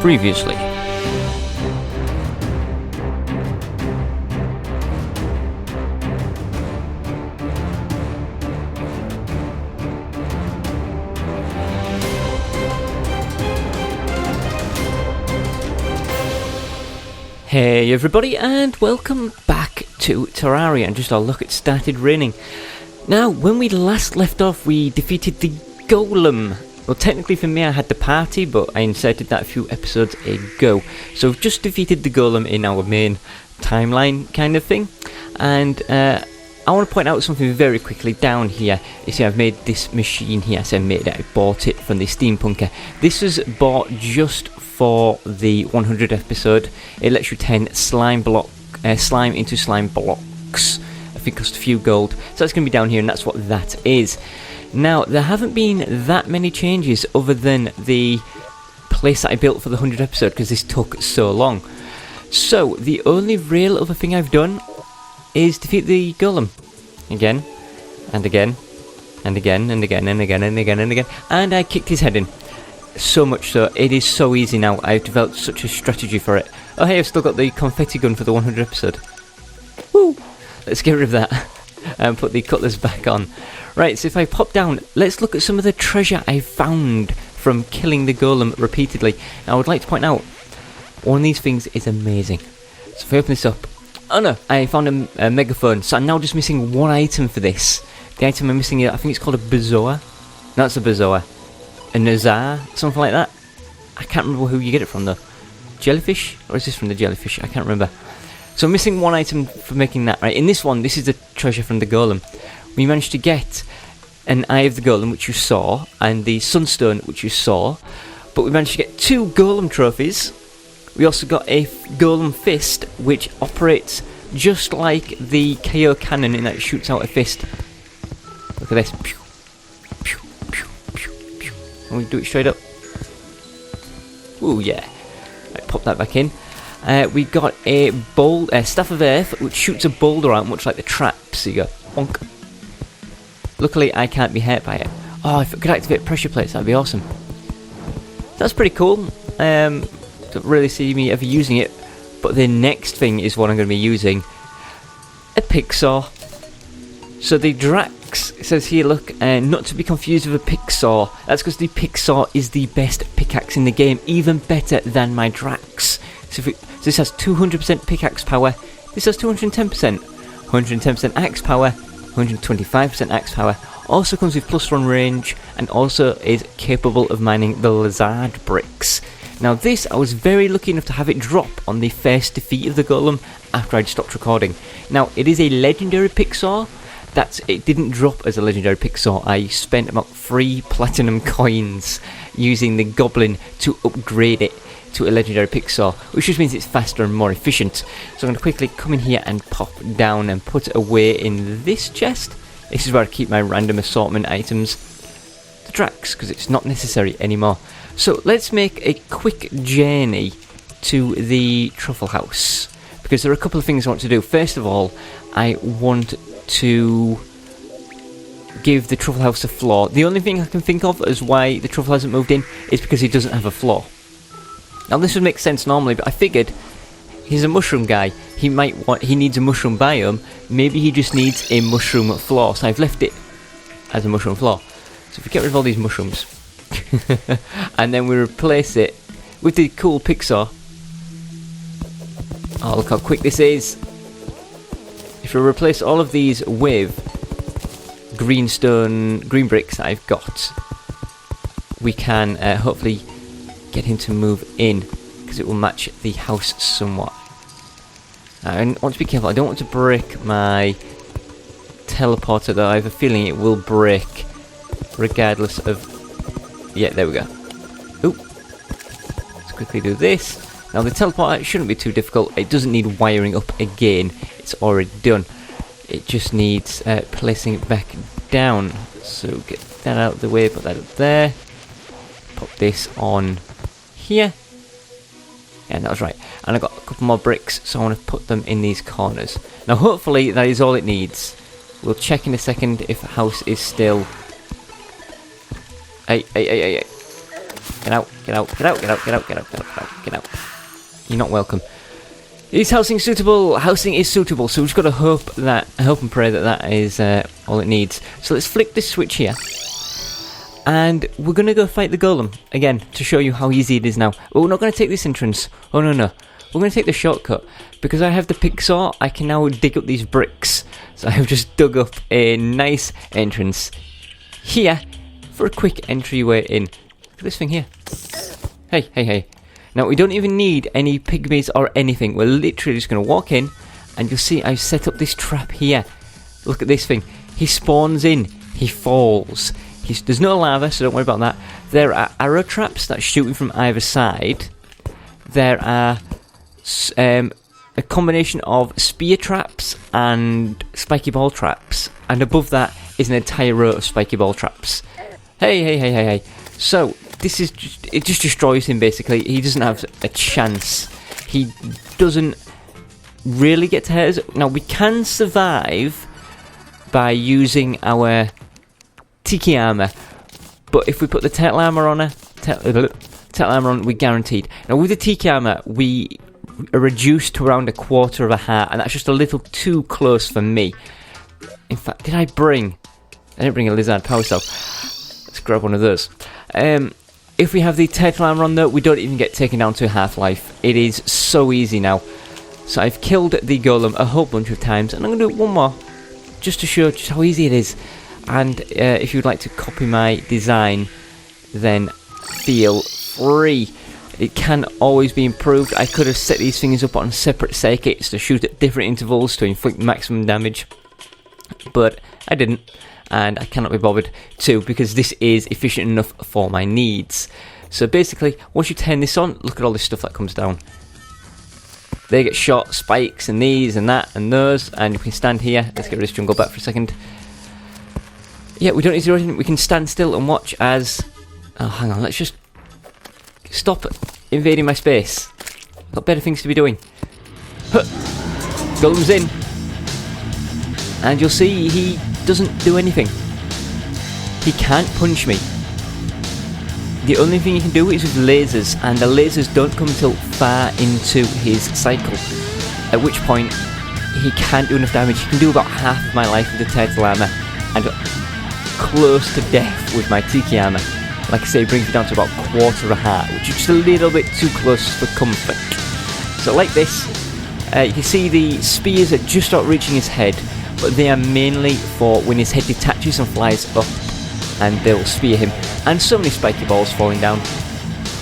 Previously. Hey everybody, and welcome back to Terraria, and just our luck, it started raining. Now, when we last left off, we defeated the Golem. Well, technically for me I had the party, but I inserted that a few episodes ago. So we've just defeated the Golem in our main timeline kind of thing. And I want to point out something very quickly down here. You see, I've made this machine here. So I bought it from the Steampunker. This was bought just for the 100th episode. It lets you turn slime into slime blocks. I think it cost a few gold. So that's going to be down here, and that's what that is. Now, there haven't been that many changes other than the place that I built for the 100th episode, because this took so long. So, the only real other thing I've done is defeat the Golem. Again, and again, and again, and again, and again, and again, and again. And I kicked his head in. So much so, it is so easy now. I've developed such a strategy for it. Oh hey, I've still got the confetti gun for the 100th episode. Woo! Let's get rid of that and put the cutlass back on. Right, so if I pop down, let's look at some of the treasure I found from killing the Golem repeatedly. Now, I would like to point out, one of these things is amazing. So if I open this up, oh no, I found a megaphone. So I'm now just missing one item for this. The item I'm missing, I think it's called a Picksaw. No, it's a Picksaw. A Nazar, something like that. I can't remember who you get it from though. Jellyfish? Or is this from the jellyfish? I can't remember. So I'm missing one item for making that, right? In this one, this is the treasure from the Golem. We managed to get an Eye of the Golem, which you saw, and the Sunstone, which you saw. But we managed to get 2 Golem trophies. We also got a Golem Fist, which operates just like the KO cannon in that it shoots out a fist. Look at this. Pew, pew, pew, pew, pew. And we do it straight up. Ooh, yeah. Right, pop that back in. We got a Staff of Earth, which shoots a boulder out, much like the traps. So you go, bonk. Luckily, I can't be hurt by it. Oh, if I could activate pressure plates, that'd be awesome. That's pretty cool. Don't really see me ever using it. But the next thing is what I'm going to be using. A Picksaw. So the Drax, it says here, look, not to be confused with a Picksaw. That's because the Picksaw is the best pickaxe in the game. Even better than my Drax. So this has 200% pickaxe power. This has 210%. 110% axe power. 125% axe power. Also comes with +1 range, and also is capable of mining the lizard bricks. Now this, I was very lucky enough to have it drop on the first defeat of the Golem after I'd stopped recording. Now it is a legendary Picksaw. It didn't drop as a legendary Picksaw. I spent about 3 platinum coins using the goblin to upgrade it to a legendary Picksaw, which just means it's faster and more efficient. So I'm going to quickly come in here and pop down and put it away in this chest. This is where I keep my random assortment items. The Drax, because it's not necessary anymore. So let's make a quick journey to the Truffle house, because there are a couple of things I want to do. First of all, I want to give the Truffle house a floor. The only thing I can think of as why the Truffle hasn't moved in is because he doesn't have a floor. Now this would make sense normally, but I figured he's a mushroom guy. He needs a mushroom biome. Maybe he just needs a mushroom floor. So I've left it as a mushroom floor. So if we get rid of all these mushrooms, and then we replace it with the cool Picksaw. Oh, look how quick this is. If we replace all of these with green bricks that I've got, we can hopefully get him to move in, because it will match the house somewhat. I want to be careful. I don't want to break my teleporter, though. I have a feeling it will break regardless of... Yeah, there we go. Ooh. Let's quickly do this. Now the teleporter shouldn't be too difficult. It doesn't need wiring up again. It's already done. It just needs placing it back down. So get that out of the way, put that up there. Pop this on here. Yeah, that was right. And I got a couple more bricks, so I want to put them in these corners. Now hopefully that is all it needs. We'll check in a second if the house is still... Hey. Get out. Get out. You're not welcome. Is housing suitable? Housing is suitable, so we've just got to hope and pray that that is all it needs. So let's flick this switch here. And we're going to go fight the golem, again, to show you how easy it is now. But we're not going to take this entrance. Oh, no, no. We're going to take the shortcut. Because I have the Picksaw, I can now dig up these bricks. So I've just dug up a nice entrance here for a quick entryway in. Look at this thing here. Hey, hey, hey. Now, we don't even need any pygmies or anything. We're literally just going to walk in, and you'll see I've set up this trap here. Look at this thing. He spawns in. He falls. There's no lava, so don't worry about that. There are arrow traps that shoot him from either side. There are a combination of spear traps and spiky ball traps. And above that is an entire row of spiky ball traps. Hey, hey, hey, hey, hey. So, this is it just destroys him, basically. He doesn't have a chance. He doesn't really get to hurt us. Now, we can survive by using our tiki armor, but if we put the turtle armor on we're guaranteed. Now, with the tiki armor, we are reduced to around 1/4 of a heart, and that's just a little too close for me. In fact, I didn't bring a lizard power cell. Let's grab one of those. If we have the turtle armor on, though, we don't even get taken down to half-life. It is so easy now. So I've killed the golem a whole bunch of times, and I'm going to do it one more, just to show just how easy it is. And if you'd like to copy my design, then feel free. It can always be improved. I could have set these things up on separate circuits to shoot at different intervals to inflict maximum damage, but I didn't. And I cannot be bothered to, because this is efficient enough for my needs. So basically, once you turn this on, look at all this stuff that comes down. They get shot, spikes, and these, and that, and those, and we can stand here. Let's get rid of this jungle back for a second. Yeah, we don't need to do anything. We can stand still and watch as... Oh, hang on, let's just... Stop invading my space. I've got better things to be doing. Huh. Golem's in. And you'll see he doesn't do anything. He can't punch me. The only thing he can do is with lasers, and the lasers don't come till far into his cycle, at which point he can't do enough damage. He can do about half of my life with the turtle armor, and close to death with my tiki armor. Like I say, it brings me down to about 1/4 of a heart, which is just a little bit too close for comfort. So like this, you can see the spears are just not reaching his head, but they are mainly for when his head detaches and flies up, and they'll spear him. And so many spiky balls falling down.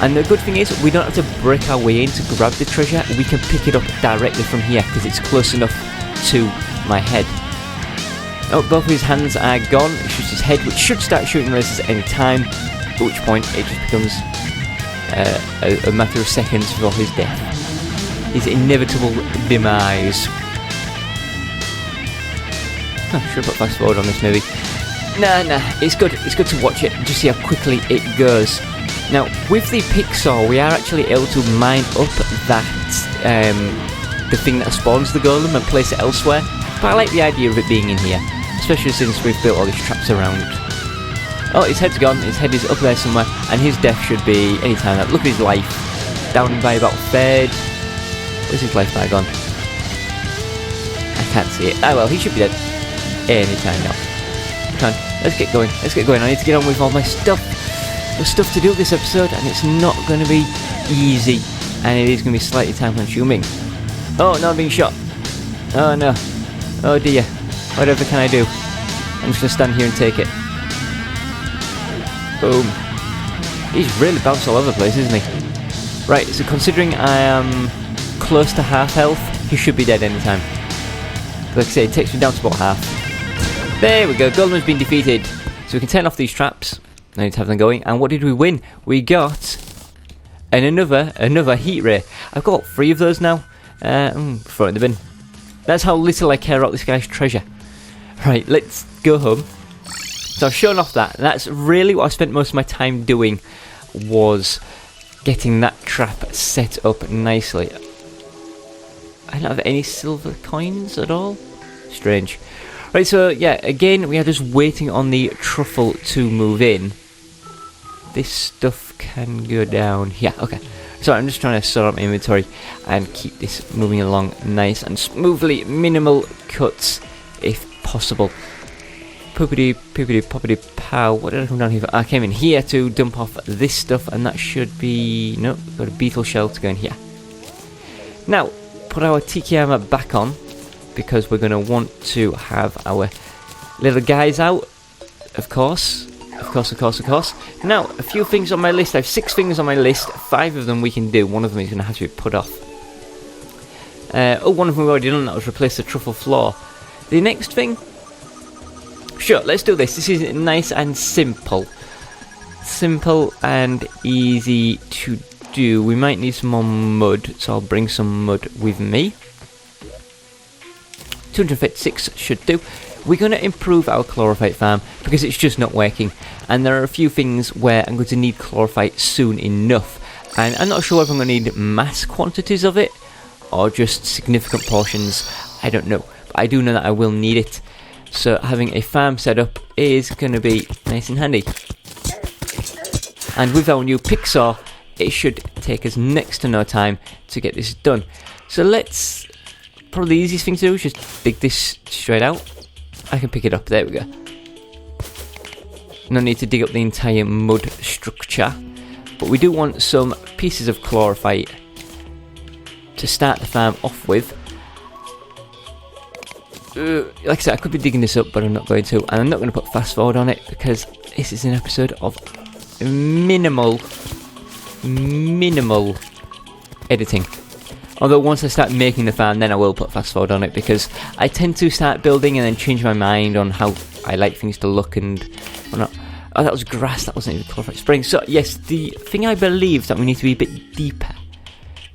And the good thing is, we don't have to break our way in to grab the treasure. We can pick it up directly from here, because it's close enough to my head. Oh, both of his hands are gone. It's just his head, which should start shooting lasers at any time, at which point it just becomes a matter of seconds for his death. His inevitable demise. Oh, should have put fast forward on this maybe. Nah, it's good to watch it, just see how quickly it goes. Now, with the Picksaw, we are actually able to mine up that, the thing that spawns the golem and place it elsewhere, but I like the idea of it being in here, especially since we've built all these traps around. Oh, his head's gone, his head is up there somewhere, and his death should be any time now. Look at his life, down by about 1/3. Where's his life bar gone? I can't see it. Ah well, he should be dead any time now. Come on, let's get going. I need to get on with all my stuff. There's stuff to do this episode, and it's not going to be easy, and it is going to be slightly time consuming. Oh no, I'm being shot. Oh no. Oh dear. Whatever can I do? I'm just going to stand here and take it. Boom. He's really bounced all over the place, isn't he? Right, so considering I am close to half health, he should be dead anytime. Like I say, it takes me down to about half. There we go, Golem has been defeated. So we can turn off these traps. I need to have them going. And what did we win? We got another heat ray. I've got 3 of those now. Throw it in the bin. That's how little I care about this guy's treasure. Right, let's go home. So I've shown off that. That's really what I spent most of my time doing, was getting that trap set up nicely. I don't have any silver coins at all. Strange. Right, so yeah, again, we are just waiting on the truffle to move in. This stuff can go down. Yeah, okay. So I'm just trying to sort out my inventory and keep this moving along nice and smoothly. Minimal cuts if possible. Poopity poopity poppity pow. What did I come down here for? I came in here to dump off this stuff, and that should be... Nope, got a beetle shell to go in here. Now, put our tiki armor back on, because we're going to want to have our little guys out, of course. Of course. Now, a few things on my list. I have 6 things on my list. 5 of them we can do. One of them is going to have to be put off. One of them we've already done. That was replace the truffle floor. The next thing... Sure, let's do this. This is nice and simple. Simple and easy to do. We might need some more mud, so I'll bring some mud with me. 256 should do. We're going to improve our chlorophyte farm because it's just not working, and there are a few things where I'm going to need chlorophyte soon enough, and I'm not sure if I'm going to need mass quantities of it or just significant portions. I don't know, but I do know that I will need it, so having a farm set up is going to be nice and handy. And with our new Picksaw, it should take us next to no time to get this done. So let's... Probably the easiest thing to do is just dig this straight out. I can pick it up, there we go. No need to dig up the entire mud structure. But we do want some pieces of chlorophyte to start the farm off with. Like I said, I could be digging this up, but I'm not going to. And I'm not going to put fast forward on it because this is an episode of minimal editing. Although once I start making the farm, then I will put fast forward on it, because I tend to start building and then change my mind on how I like things to look and whatnot. Oh, that was grass, that wasn't even chlorophyte spring. So yes, the thing I believe is that we need to be a bit deeper.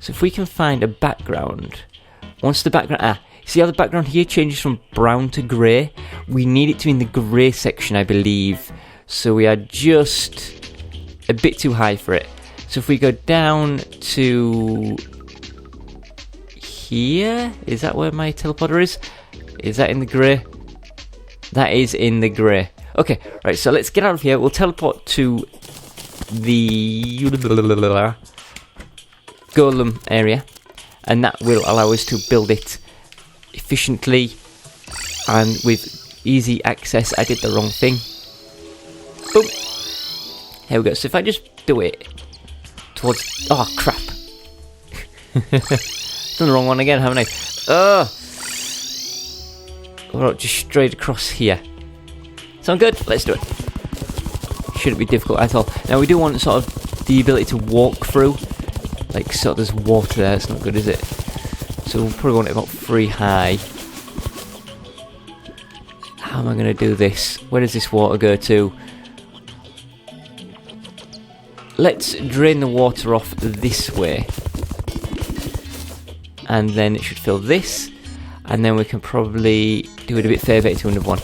So if we can find a background, once the background, see how the background here changes from brown to grey? We need it to be in the grey section, I believe. So we are just a bit too high for it. So if we go down to... here? Is that where my teleporter is? Is that in the grey? That is in the grey. Okay, right, so let's get out of here. We'll teleport to the Golem area, and that will allow us to build it efficiently and with easy access. I did the wrong thing. Boom. Here we go. So if I just do it towards... Oh, crap. Done the wrong one again, haven't I? Alright, just straight across here. Sound good? Let's do it. Shouldn't be difficult at all. Now we do want sort of the ability to walk through. Like, sort of there's water there, it's not good, is it? So we'll probably want it about 3 high. How am I going to do this? Where does this water go to? Let's drain the water off this way. And then it should fill this, and then we can probably do it a bit further to another one.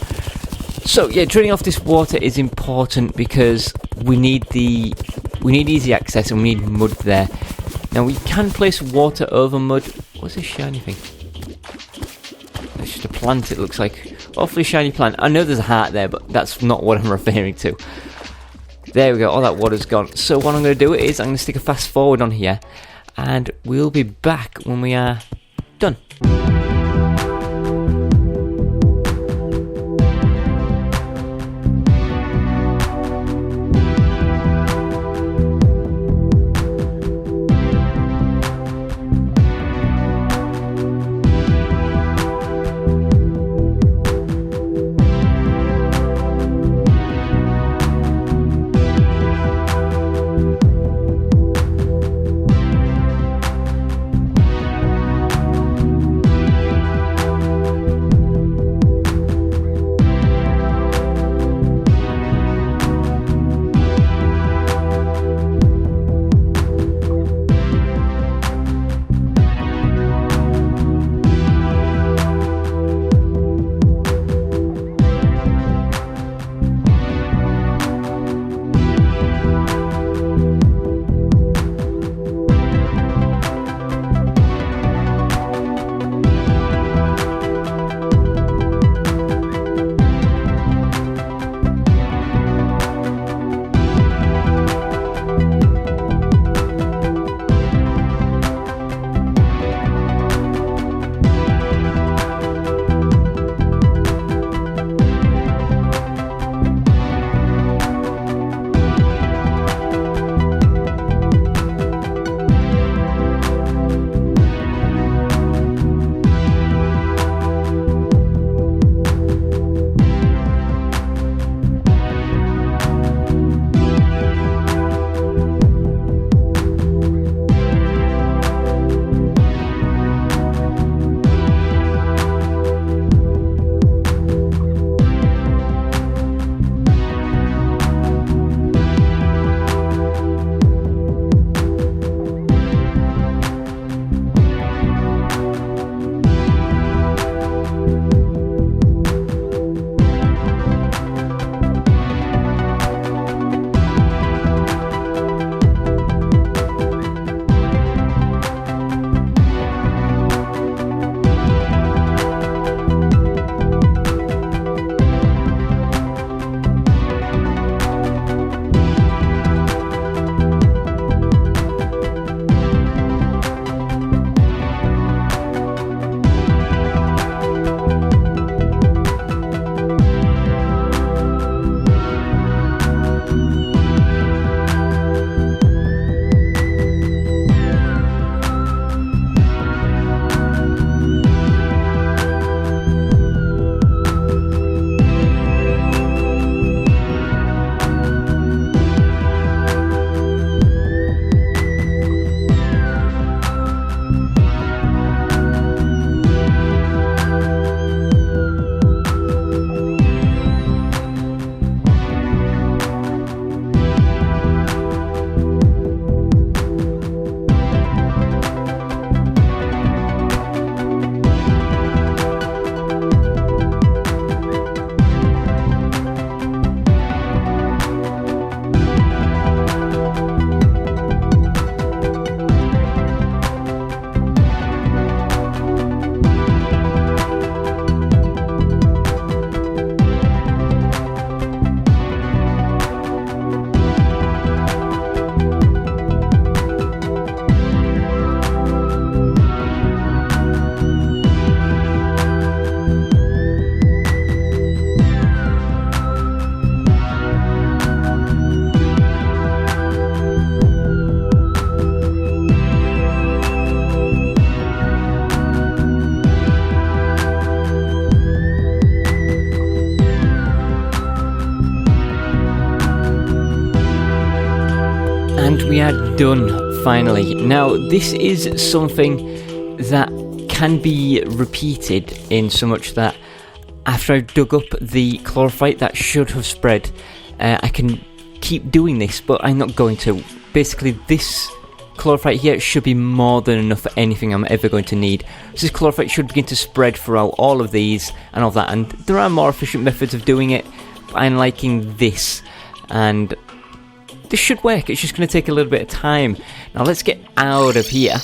So yeah, draining off this water is important because we need easy access and we need mud there. Now we can place water over mud. What's this shiny thing? It's just a plant, it looks like. Awfully shiny plant. I know there's a heart there, but that's not what I'm referring to. There we go, all that water's gone. So what I'm going to do is I'm going to stick a fast forward on here, and we'll be back when we are done. done, finally. Now, this is something that can be repeated in so much that after I've dug up the chlorophyte that should have spread, I can keep doing this, but I'm not going to. Basically, this chlorophyte here should be more than enough for anything I'm ever going to need. So this chlorophyte should begin to spread throughout all of these and all that, and there are more efficient methods of doing it, but I'm liking this, and this should work. It's just going to take a little bit of time. Now let's get out of here.